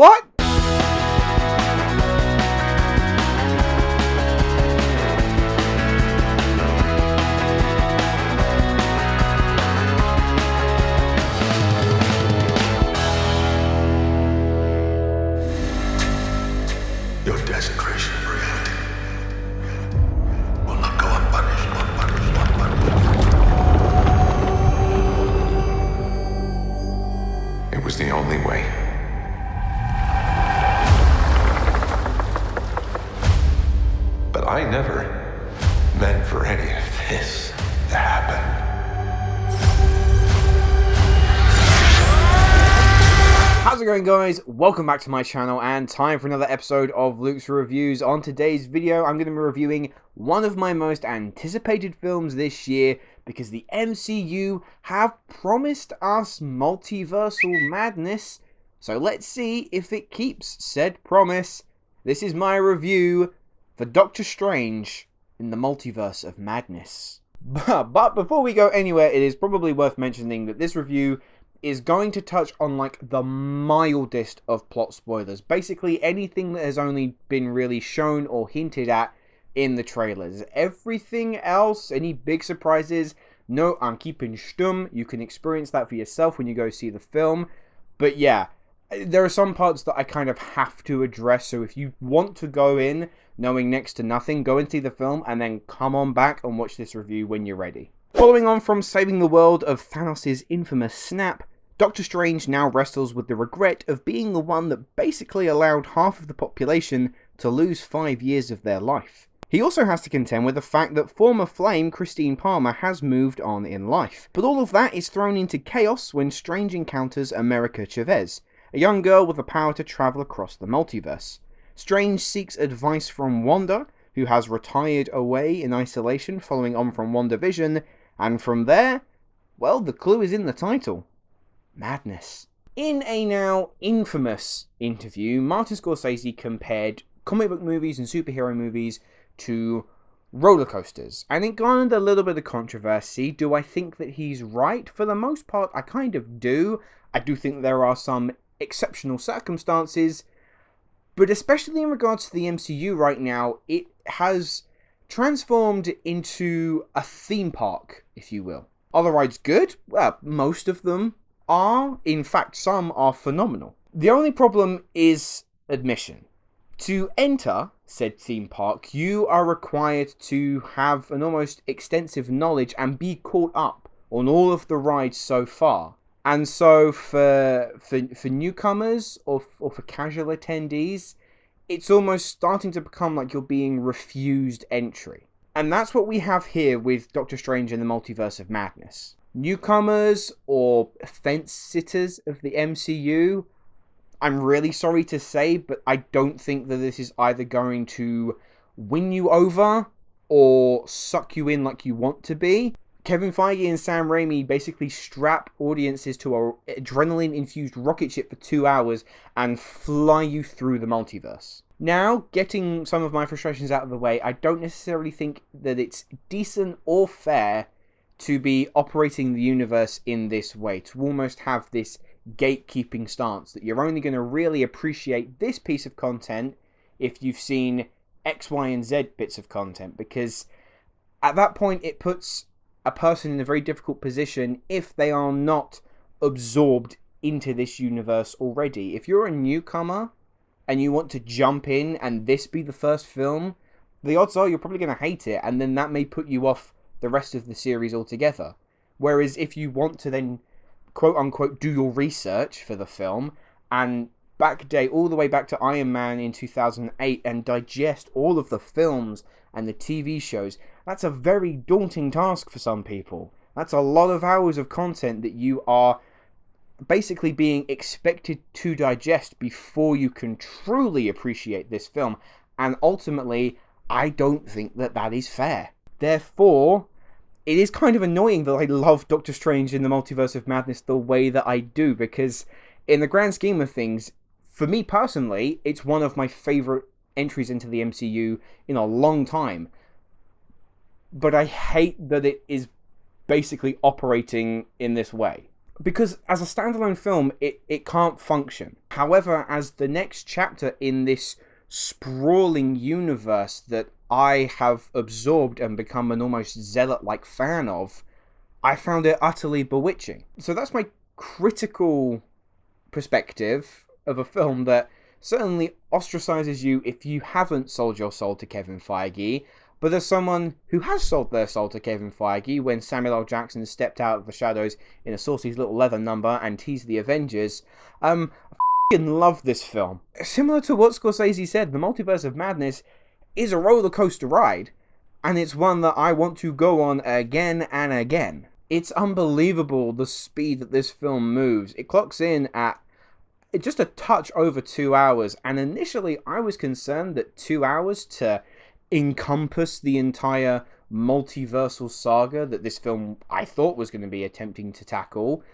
What? Your desecration of reality will not go unpunished, unpunished, unpunished. It was the only way. But I never meant for any of this to happen. How's it going, guys? Welcome back to my channel and time for another episode of Luke's Reviews. On today's video, I'm going to be reviewing one of my most anticipated films this year because the MCU have promised us multiversal madness. So let's see if it keeps said promise. This is my review for Doctor Strange in the Multiverse of Madness. But before we go anywhere, it is probably worth mentioning that this review is going to touch on like the mildest of plot spoilers. Basically anything that has only been really shown or hinted at in the trailers. Everything else, any big surprises, no, I'm keeping stum. You can experience that for yourself when you go see the film. But yeah, there are some parts that I kind of have to address. So if you want to go in knowing next to nothing, go and see the film and then come on back and watch this review when you're ready. Following on from saving the world of Thanos' infamous snap, Doctor Strange now wrestles with the regret of being the one that basically allowed half of the population to lose 5 years of their life. He also has to contend with the fact that former Flame Christine Palmer has moved on in life. But all of that is thrown into chaos when Strange encounters America Chavez, a young girl with the power to travel across the multiverse. Strange seeks advice from Wanda, who has retired away in isolation following on from WandaVision, and from there, well, the clue is in the title. Madness. In a now infamous interview, Martin Scorsese compared comic book movies and superhero movies to roller coasters, and it garnered a little bit of controversy. Do I think that he's right? For the most part, I kind of do. I do think there are some exceptional circumstances, but especially in regards to the MCU right now, it has transformed into a theme park, if you will. Are the rides good? Well, most of them are. In fact, some are phenomenal. The only problem is admission. To enter said theme park, you are required to have an almost extensive knowledge and be caught up on all of the rides so far. And so for newcomers or for casual attendees, it's almost starting to become like you're being refused entry. And that's what we have here with Doctor Strange in the Multiverse of Madness. Newcomers or fence sitters of the MCU, I'm really sorry to say, but I don't think that this is either going to win you over or suck you in like you want to be. Kevin Feige and Sam Raimi basically strap audiences to an adrenaline-infused rocket ship for 2 hours and fly you through the multiverse. Now, getting some of my frustrations out of the way, I don't necessarily think that it's decent or fair to be operating the universe in this way, to almost have this gatekeeping stance that you're only going to really appreciate this piece of content if you've seen X, Y, and Z bits of content, because at that point it puts a person in a very difficult position if they are not absorbed into this universe already. If you're a newcomer and you want to jump in and this be the first film, the odds are you're probably going to hate it, and then that may put you off the rest of the series altogether. Whereas if you want to then quote unquote do your research for the film and backdate all the way back to Iron Man in 2008 and digest all of the films and the TV shows, that's a very daunting task for some people. That's a lot of hours of content that you are basically being expected to digest before you can truly appreciate this film. And ultimately, I don't think that that is fair. Therefore, it is kind of annoying that I love Doctor Strange in the Multiverse of Madness the way that I do, because in the grand scheme of things, for me personally, it's one of my favourite entries into the MCU in a long time. But I hate that it is basically operating in this way. because as a standalone film, it can't function. However, as the next chapter in this sprawling universe that I have absorbed and become an almost zealot-like fan of, I found it utterly bewitching. So that's my critical perspective of a film that certainly ostracizes you if you haven't sold your soul to Kevin Feige. But as someone who has sold their soul to Kevin Feige when Samuel L. Jackson stepped out of the shadows in a saucy little leather number and teased the Avengers, I f***ing love this film. Similar to what Scorsese said, the Multiverse of Madness is a roller coaster ride, and it's one that I want to go on again and again. It's unbelievable the speed that this film moves. It clocks in at just a touch over 2 hours, and initially I was concerned that 2 hours to encompass the entire multiversal saga that this film I thought was going to be attempting to tackle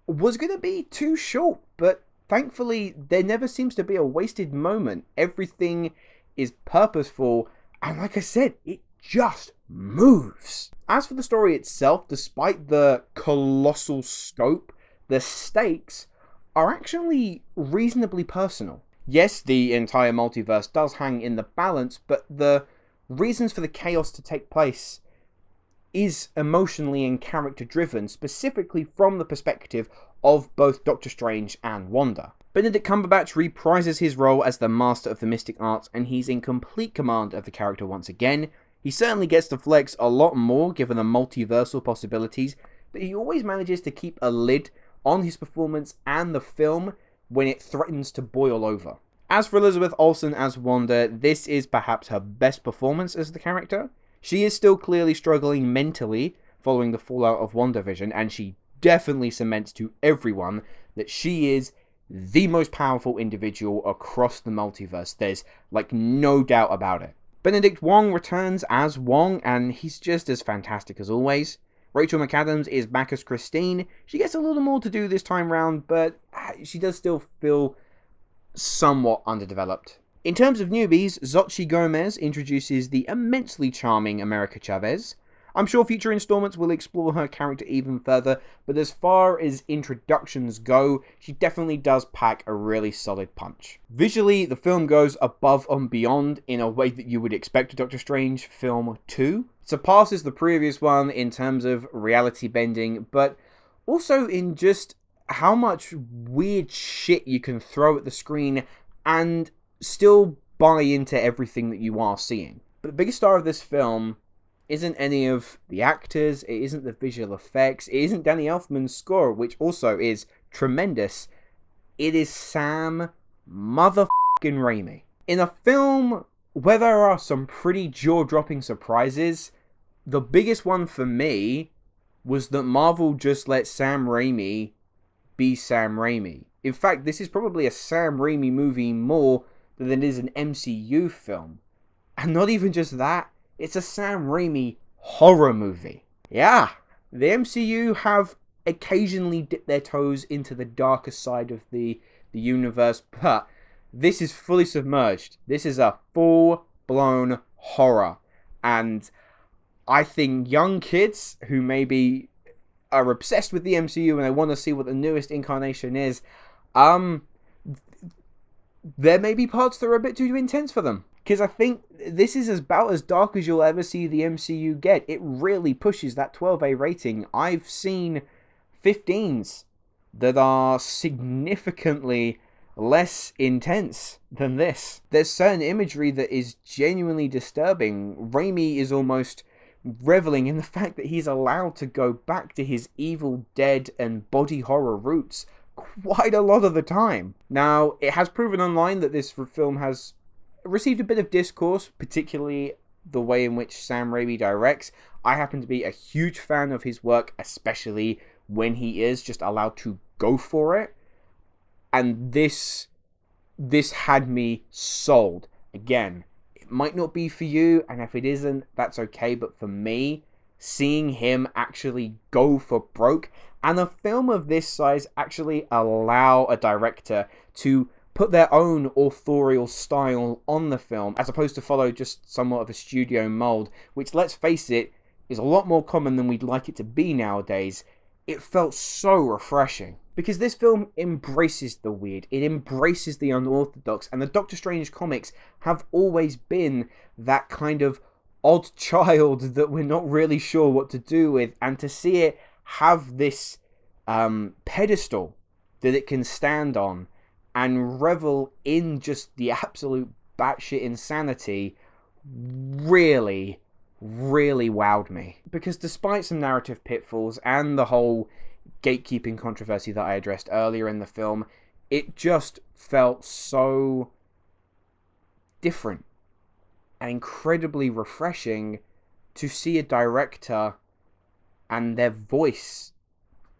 was going to be too short, but thankfully there never seems to be a wasted moment. Everything is purposeful, and like I said, it just moves. As for the story itself, despite the colossal scope, the stakes are actually reasonably personal. Yes, the entire multiverse does hang in the balance, but the reasons for the chaos to take place is emotionally and character driven, specifically from the perspective of both Doctor Strange and Wanda. Benedict Cumberbatch reprises his role as the master of the mystic arts, and he's in complete command of the character once again. He certainly gets to flex a lot more given the multiversal possibilities, but he always manages to keep a lid on his performance and the film when it threatens to boil over. As for Elizabeth Olsen as Wanda, this is perhaps her best performance as the character. She is still clearly struggling mentally following the fallout of WandaVision, and she definitely cements to everyone that she is the most powerful individual across the multiverse. There's like no doubt about it. Benedict Wong returns as Wong, and he's just as fantastic as always. Rachel McAdams is back as Christine. She gets a little more to do this time round, but she does still feel somewhat underdeveloped. In terms of newbies, Xochitl Gomez introduces the immensely charming America Chavez. I'm sure future installments will explore her character even further, but as far as introductions go, she definitely does pack a really solid punch. Visually, the film goes above and beyond in a way that you would expect a Doctor Strange film to. It surpasses the previous one in terms of reality bending, but also in just how much weird shit you can throw at the screen and still buy into everything that you are seeing. But the biggest star of this film isn't any of the actors, it isn't the visual effects, it isn't Danny Elfman's score, which also is tremendous. It is Sam motherfucking Raimi. In a film where there are some pretty jaw-dropping surprises, the biggest one for me was that Marvel just let Sam Raimi be Sam Raimi. In fact, this is probably a Sam Raimi movie more than it is an MCU film. And not even just that, it's a Sam Raimi horror movie. Yeah, the MCU have occasionally dipped their toes into the darker side of the universe, but this is fully submerged. This is a full-blown horror. And I think young kids who maybe are obsessed with the MCU and they want to see what the newest incarnation is, there may be parts that are a bit too intense for them. Because I think this is about as dark as you'll ever see the MCU get. It really pushes that 12A rating. I've seen 15s that are significantly less intense than this. There's certain imagery that is genuinely disturbing. Raimi is almost reveling in the fact that he's allowed to go back to his Evil Dead and body horror roots quite a lot of the time. Now, it has proven online that this film has received a bit of discourse, particularly the way in which Sam Raimi directs. I happen to be a huge fan of his work, especially when he is just allowed to go for it. And this had me sold. Again, it might not be for you, and if it isn't, that's okay, but for me, seeing him actually go for broke, and a film of this size actually allow a director to put their own authorial style on the film, as opposed to follow just somewhat of a studio mold, which, let's face it, is a lot more common than we'd like it to be nowadays. it felt so refreshing. Because this film embraces the weird, it embraces the unorthodox, and the Doctor Strange comics have always been that kind of odd child that we're not really sure what to do with, and to see it have this pedestal that it can stand on and revel in just the absolute batshit insanity really wowed me. Because despite some narrative pitfalls and the whole gatekeeping controversy that I addressed earlier in the film, it just felt so different and incredibly refreshing to see a director and their voice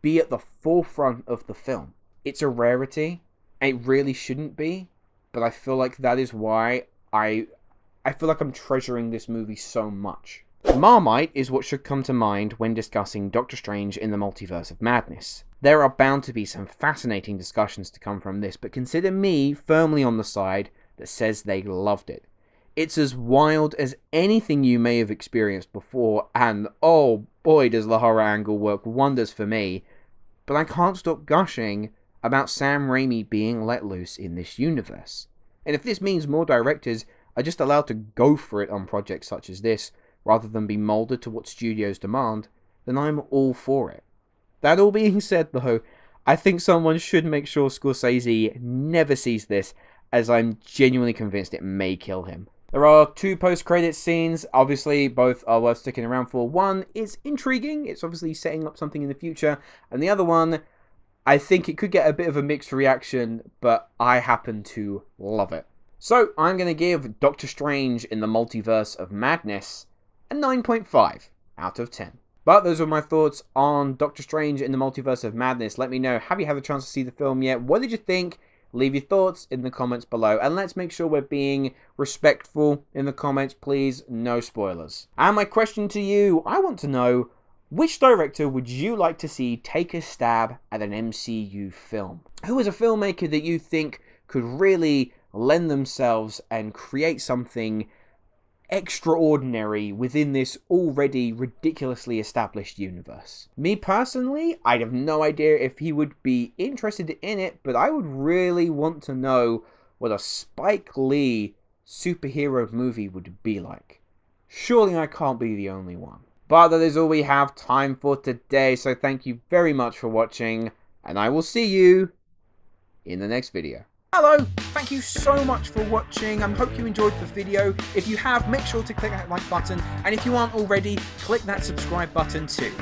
be at the forefront of the film. It's a rarity, and it really shouldn't be, but I feel like that is why I feel like I'm treasuring this movie so much. Marmite is what should come to mind when discussing Doctor Strange in the Multiverse of Madness. There are bound to be some fascinating discussions to come from this, but consider me firmly on the side that says they loved it. It's as wild as anything you may have experienced before, and oh boy does the horror angle work wonders for me, but I can't stop gushing about Sam Raimi being let loose in this universe. And if this means more directors are just allowed to go for it on projects such as this, rather than be moulded to what studios demand, then I'm all for it. That all being said though, I think someone should make sure Scorsese never sees this, as I'm genuinely convinced it may kill him. There are 2 post-credit scenes, obviously both are worth sticking around for. One is intriguing, it's obviously setting up something in the future, and the other one, I think it could get a bit of a mixed reaction, but I happen to love it. So, I'm going to give Doctor Strange in the Multiverse of Madness a 9.5 out of 10. But those are my thoughts on Doctor Strange in the Multiverse of Madness. Let me know, have you had a chance to see the film yet? What did you think? Leave your thoughts in the comments below, and let's make sure we're being respectful in the comments, please. No spoilers. And my question to you, I want to know, which director would you like to see take a stab at an MCU film? Who is a filmmaker that you think could really lend themselves and create something extraordinary within this already ridiculously established universe? Me personally, I'd have no idea if he would be interested in it, but I would really want to know what a Spike Lee superhero movie would be like. Surely I can't be the only one. But that is all we have time for today, so thank you very much for watching, and I will see you in the next video. Hello, thank you so much for watching. I hope you enjoyed the video. If you have, make sure to click that like button, and if you aren't already, click that subscribe button too.